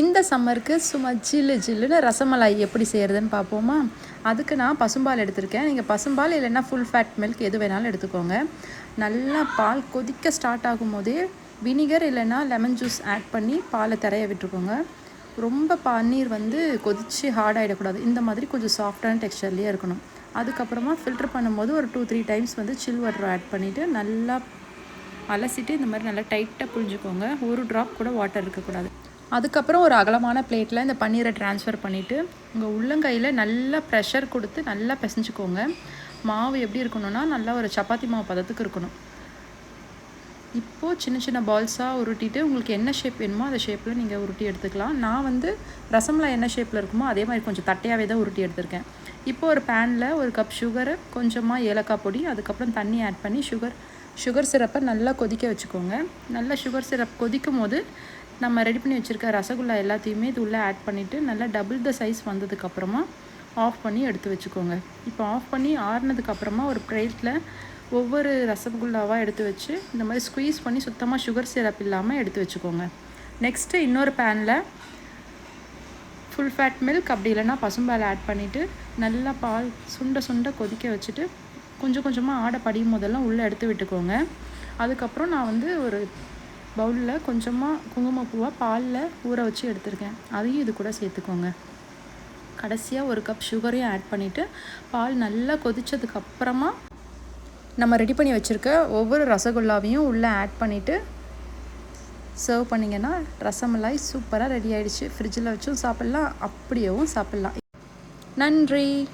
இந்த சம்மருக்கு சும்மா ஜில்லு ஜில்லுன்னு ரசமலாய் எப்படி செய்கிறதுன்னு பார்ப்போமா. அதுக்கு நான் பசும்பால் எடுத்திருக்கேன். நீங்கள் பசும்பால் இல்லைன்னா ஃபுல் ஃபேட் மில்க் எது வேணாலும் எடுத்துக்கோங்க. நல்லா பால் கொதிக்க ஸ்டார்ட் ஆகும் போதே வினிகர் இல்லைன்னா லெமன் ஜூஸ் ஆட் பண்ணி பாலை திரைய விட்டுருக்கோங்க. ரொம்ப பன்னீர் கொதித்து ஹார்ட் ஆகிடக்கூடாது. இந்த மாதிரி கொஞ்சம் சாஃப்டான டெக்ஸ்சர்லேயே இருக்கணும். அதுக்கப்புறமா ஃபில்டர் பண்ணும்போது ஒரு 2-3 டைம்ஸ் சில் வாட்டர் ஆட் பண்ணிவிட்டு நல்லா அலசிட்டு இந்த மாதிரி நல்லா டைட்டாக புழிஞ்சுக்கோங்க. ஒரு ட்ராப் கூட வாட்டர் இருக்கக்கூடாது. அதுக்கப்புறம் ஒரு அகலமான பிளேட்டில் இந்த பன்னீரை ட்ரான்ஸ்ஃபர் பண்ணிவிட்டு உங்கள் உள்ளங்கையில் நல்லா ப்ரெஷர் கொடுத்து நல்லா பிசைஞ்சுக்கோங்க. மாவு எப்படி இருக்கணும்னா நல்லா ஒரு சப்பாத்தி மாவு பதத்துக்கு இருக்கணும். இப்போது சின்ன சின்ன பால்ஸாக உருட்டிட்டு உங்களுக்கு என்ன ஷேப் வேணுமோ அந்த ஷேப்பில் நீங்கள் உருட்டி எடுத்துக்கலாம். நான் ரசமலாய் என்ன ஷேப்பில் இருக்குமோ அதே மாதிரி கொஞ்சம் தட்டையாகவே தான் உருட்டி எடுத்திருக்கேன். இப்போது ஒரு பேனில் ஒரு கப் சுகரு, கொஞ்சமாக ஏலக்காய் பொடி, அதுக்கப்புறம் தண்ணி ஆட் பண்ணி சுகர் சிரப்பை நல்லா கொதிக்க வச்சுக்கோங்க. நல்லா சுகர் சிரப் கொதிக்கும் போது நம்ம ரெடி பண்ணி வச்சுருக்க ரசகுல்லா எல்லாத்தையுமே இது உள்ளே ஆட் பண்ணிவிட்டு நல்லா டபுள் த சைஸ் வந்ததுக்கப்புறமா ஆஃப் பண்ணி எடுத்து வச்சுக்கோங்க. இப்போ ஆஃப் பண்ணி ஆறுனதுக்கப்புறமா ஒரு பிளேட்டில் ஒவ்வொரு ரசகுல்லாவாக எடுத்து வச்சு இந்த மாதிரி ஸ்குவீஸ் பண்ணி சுத்தமாக சுகர் சிரப் இல்லாமல் எடுத்து வச்சுக்கோங்க. நெக்ஸ்ட்டு இன்னொரு பேனில் ஃபுல் ஃபேட் மில்க் அப்படி இல்லைன்னா பசும்பால் ஆட் பண்ணிவிட்டு நல்லா பால் சுண்ட கொதிக்க வச்சுட்டு கொஞ்சம் கொஞ்சமாக ஆடை படியும் போதெல்லாம் உள்ளே எடுத்து விட்டுக்கோங்க. அதுக்கப்புறம் நான் ஒரு பவுலில் கொஞ்சமாக குங்குமப்பூவை பாலில் ஊற வச்சு எடுத்துருக்கேன். அதையும் இது கூட சேர்த்துக்கோங்க. கடைசியாக ஒரு கப் சுகரையும் ஆட் பண்ணிவிட்டு பால் நல்லா கொதித்ததுக்கப்புறமா நம்ம ரெடி பண்ணி வச்சுருக்க ஒவ்வொரு ரசகுல்லாவையும் உள்ளே ஆட் பண்ணிவிட்டு சர்வ் பண்ணிங்கன்னா ரசமலாய் சூப்பராக ரெடி ஆகிடுச்சு. ஃப்ரிட்ஜில் வச்சும் சாப்பிட்லாம், அப்படியேவும் சாப்பிட்லாம். நன்றி.